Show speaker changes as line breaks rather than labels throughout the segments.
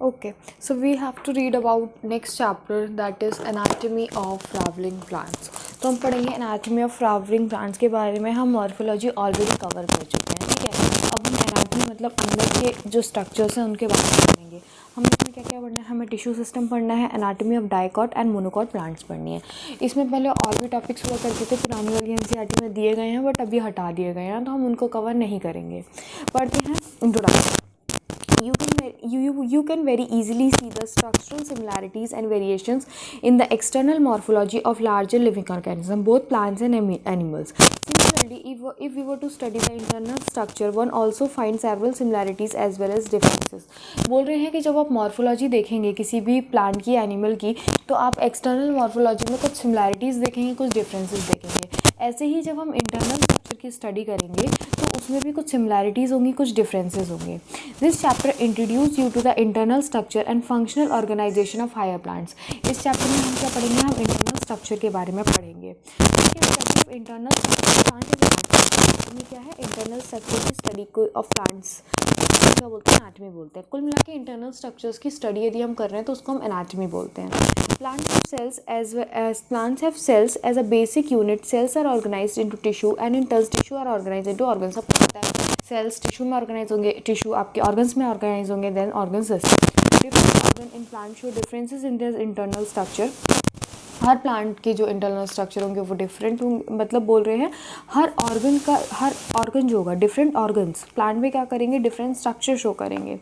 Okay, so we have to read about next chapter, that is anatomy of flowering plants. तो हम पढ़ेंगे anatomy of flowering plants के बारे में. हम morphology already cover कर चुके हैं, ठीक है. अब हम anatomy मतलब अंदर के जो structures हैं उनके बारे में पढ़ेंगे. हमें इसमें क्या क्या पढ़ना है, हमें टिश्यू सिस्टम पढ़ना है, anatomy of dicot and monocot plants पढ़नी है. इसमें पहले और भी टॉपिक्स हुआ करते थे, पुरानी वाली एनसीईआरटी में दिए गए हैं बट अभी हटा दिए गए हैं, तो हम उनको कवर नहीं करेंगे. पढ़ते हैं introduction. You can very easily see the structural similarities and variations in the external morphology of larger living organisms, both plants and animals. Similarly, if we were to study the internal structure, one also finds several similarities as well as differences. बोल रहे हैं कि जब आप morphology देखेंगे किसी भी plant की, एनिमल की, तो आप एक्सटर्नल मॉर्फोलॉजी में कुछ सिमिलैरिटीज़ देखेंगे, कुछ डिफरेंसेस देखेंगे. ऐसे ही जब हम इंटरनल स्ट्रक्चर की स्टडी करेंगे तो उसमें भी कुछ सिमिलैरिटीज़ होंगी, कुछ डिफरेंसेस होंगे. This chapter introduce you to the internal structure and functional organisation of higher plants. इस चैप्टर में हम क्या पढ़ेंगे, हम इंटरनल स्ट्रक्चर के बारे में पढ़ेंगे. ठीक है, इंटरनल स्ट्रक्चर प्लांट में क्या है, इंटरनल स्ट्रक्चर की स्टडी ऑफ प्लांट्स क्या बोलते हैं, एनाटॉमी बोलते हैं. कुल मिला के इंटरनल स्ट्रक्चर्स की स्टडी यदि हम कर रहे हैं तो उसको हम एनाटॉमी बोलते हैं. Plants have cells as a basic unit. Cells are organized into tissue and in turn tissue are organized into organs. सबको पता है cells tissue में organize होंगे, tissue आपके organs में organize होंगे, then organ system. Different organ in plant show differences in their internal structure. Her plant के जो इंटरनल स्ट्रक्चर होंगे वो डिफरेंट होंगे, मतलब बोल रहे हैं हर ऑर्गन जो होगा, डिफरेंट ऑर्गन्स प्लांट में क्या करेंगे, डिफरेंट स्ट्रक्चर शो करेंगे.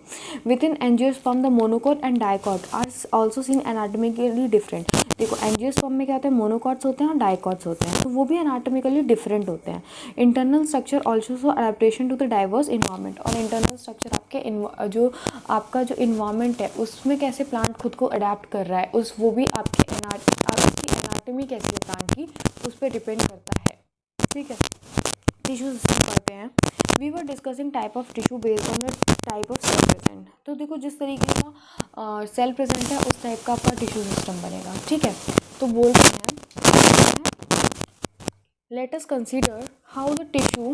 Within angiosperm the monocot and dicot are also seen anatomically different. देखो एंजियोस्पर्म में क्या होता है, मोनोकॉट्स होते हैं और डाइकॉट्स होते हैं, तो वो भी एनाटॉमिकली डिफरेंट होते हैं. Internal structure also show adaptation to the diverse environment. और इंटरनल स्ट्रक्चर आपके जो आपका जो इन्वायरमेंट है उसमें कैसे प्लांट खुद को अडेप्ट कर रहा है, उस वो भी आपकी एनाटॉमी कैसी है प्लांट की, उस पर डिपेंड करता है. ठीक है, टिश्यू सिस्टम पढ़ते हैं. We were discussing type of tissue based on the type of cell present. तो देखो जिस तरीके का सेल प्रेजेंट है उस टाइप का आपका टिश्यू सिस्टम बनेगा. ठीक है, तो बोलते हैं let us consider how tissue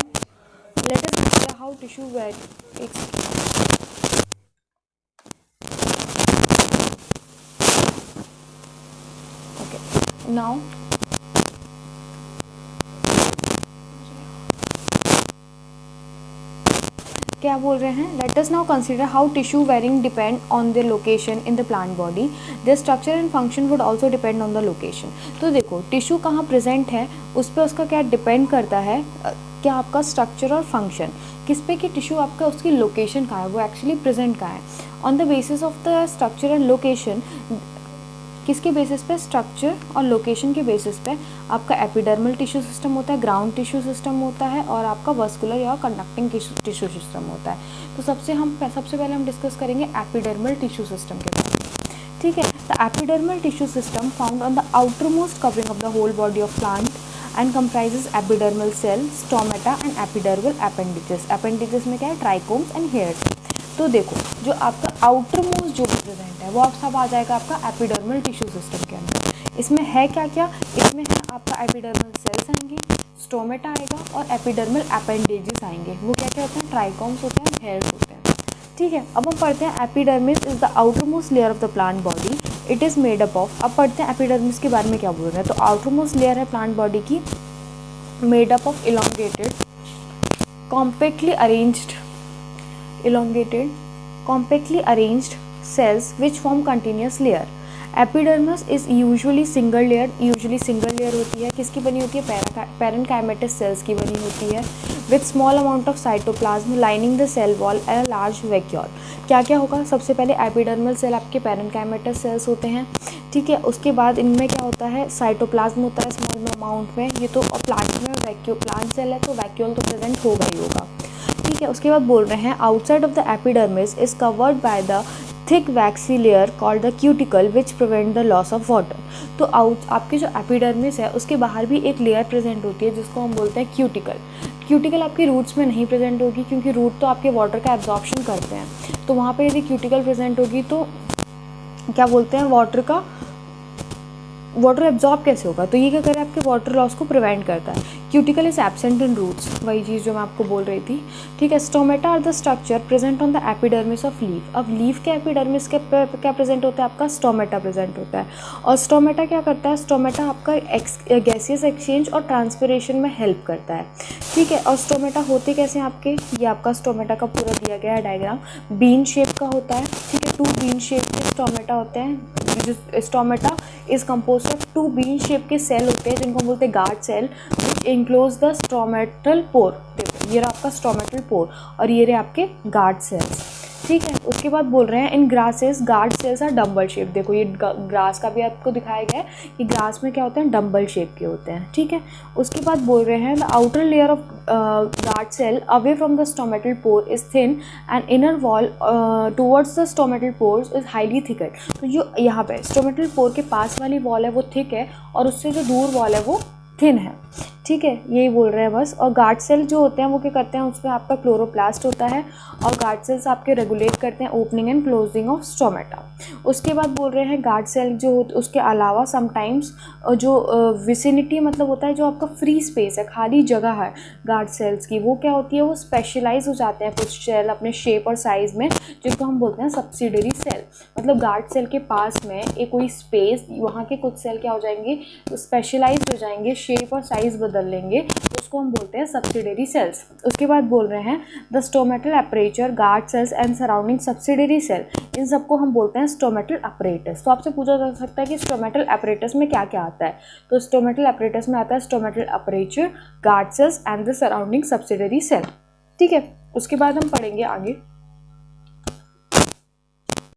now क्या बोल रहे हैं, let us now consider how tissue varying depend on the location in the plant body. The structure and function would also depend on the location. तो देखो tissue कहाँ present है उस पर उसका क्या डिपेंड करता है, क्या आपका स्ट्रक्चर और फंक्शन किस पे, कि टिश्यू आपका उसकी लोकेशन कहाँ है, वो एक्चुअली प्रेजेंट कहाँ है. On the basis of the structure and location, किसके बेसिस पे, स्ट्रक्चर और लोकेशन के बेसिस पे आपका एपिडर्मल टिश्यू सिस्टम होता है, ग्राउंड टिश्यू सिस्टम होता है और आपका वस्कुलर या कंडक्टिंग टिश्यू सिस्टम होता है. तो सबसे पहले हम डिस्कस करेंगे एपिडर्मल टिश्यू सिस्टम के बारे में. ठीक है, the epidermal tissue system found on the outermost covering of the whole body of plant and comprises epidermal cell, stomata and epidermal appendages. Appendages में क्या है, ट्राइकोम्स एंड हेयर्स. तो देखो जो आपका आउटर मोस्ट जो प्रेजेंट है वो आप सब आ जाएगा आपका एपिडर्मल टिश्यू सिस्टम के अंदर. इसमें है क्या क्या, इसमें है आपका एपिडर्मल सेल्स आएंगे, स्टोमेटा आएगा और एपिडर्मल अपेंडेजेस आएंगे. वो क्या क्या होते हैं, ट्राइकोम्स होते हैं, हेयर्स होते हैं. ठीक है, अब हम पढ़ते हैं epidermis is the outer most layer of the plant body. It is made up of. अब पढ़ते हैं एपिडर्मिस के बारे में क्या बोल रहे हैं. तो आउटर मोस्ट लेयर है प्लांट बॉडी की, made up of elongated compactly arranged cells which form continuous layer. Epidermis is usually single layer होती है. किसकी बनी होती है, parenchymatous cells की बनी होती है, with small amount of cytoplasm lining the cell wall and a large vacuole. क्या क्या होगा, सबसे पहले एपिडर्मल सेल आपके parenchymatous cells होते हैं. ठीक है, उसके बाद इनमें क्या होता है, साइटोप्लाज्म होता है स्मॉल अमाउंट में. ये तो प्लांट में प्लांट सेल है तो वैक्यूल तो प्रेजेंट होगा ही होगा. ठीक है, उसके बाद बोल रहे हैं outside of the epidermis is covered by the thick waxy layer called the cuticle which prevent the loss of water. तो आपके जो एपिडर्मिस है उसके बाहर भी एक लेयर प्रेजेंट होती है जिसको हम बोलते हैं क्यूटिकल. क्यूटिकल आपकी रूट्स में नहीं प्रेजेंट होगी क्योंकि रूट तो आपके वाटर का एब्जॉर्प्शन करते हैं, तो वहाँ पे यदि क्यूटिकल प्रेजेंट होगी तो क्या बोलते हैं, वाटर एब्जॉर्ब कैसे होगा, तो ये क्या करे, आपके वाटर लॉस को प्रिवेंट करता है. Cuticle is absent in roots, वही चीज़ जो मैं आपको बोल रही थी, ठीक है। Stomata are the structure present on the epidermis of leaf. अब लीफ के एपिडर्मिस के क्या प्रेजेंट होता है, आपका स्टोमेटा प्रेजेंट होता है। और स्टोमेटा क्या करता है, स्टोमेटा आपका गैसियस एक्सचेंज और ट्रांसपिरेशन में हेल्प करता है, ठीक है। और स्टोमेटा होते कैसे हैं आपके, ये आपका स्टोमेटा का पूरा दिया गया है डायग्राम, बीन शेप का होता है, ठीक है। 2 बीन शेप के स्टोमेटा होते हैं। Stomata is compose of 2 bean shape के सेल होते हैं जिनको हम बोलते हैं guard cell, which enclose the stomatal pore. देखो ये रहा आपका स्टोमेटल पोर और ये रहे आपके गार्ड सेल्स, ठीक है। उसके बाद बोल रहे हैं in grasses guard cells are dumbbell shape. देखो ये ग्रास का भी आपको दिखाया गया है कि ग्रास में क्या होते हैं, डम्बल शेप के होते हैं, ठीक है। उसके बाद बोल रहे हैं the outer layer of guard cell away from the stomatal pore is thin and inner wall towards the stomatal pores is highly thickened. तो जो यहाँ पे स्टोमेटल पोर के पास वाली वॉल है वो थिक है और उससे जो दूर वॉल है वो थिन है, ठीक है। यही बोल रहे हैं बस। और गार्ड सेल जो होते हैं वो क्या करते हैं, उसमें आपका क्लोरोप्लास्ट होता है और गार्ड सेल्स आपके रेगुलेट करते हैं opening and closing of stomata. उसके बाद बोल रहे हैं गार्ड सेल जो होते उसके अलावा समटाइम्स जो विसिनिटी मतलब होता है जो आपका फ्री स्पेस है, खाली जगह है गार्ड सेल्स की, वो क्या होती है, वो स्पेशलाइज हो जाते हैं कुछ सेल अपने शेप और साइज़ में, जिनको हम बोलते हैं सब्सिडरी सेल। मतलब गार्ड सेल के पास में एक कोई स्पेस, वहाँ के कुछ सेल क्या हो जाएंगे, स्पेशलाइज हो जाएंगे, शेप और साइज़ बदल लेंगे, उसको हम बोलते हैं सब्सिडरी सेल्स। उसके बाद बोल रहे हैं the stomatal aperture, guard cells and surrounding subsidiary cell, इन सबको हम बोलते हैं स्टोमेटल अपरेटस। तो आपसे पूछा जा सकता है कि स्टोमेटल अपरेटस में क्या क्या आता है, तो स्टोमेटल अपरेटस में आता है stomatal aperture, guard cells and the surrounding subsidiary cell, ठीक है। उसके बाद हम पढ़ेंगे आगे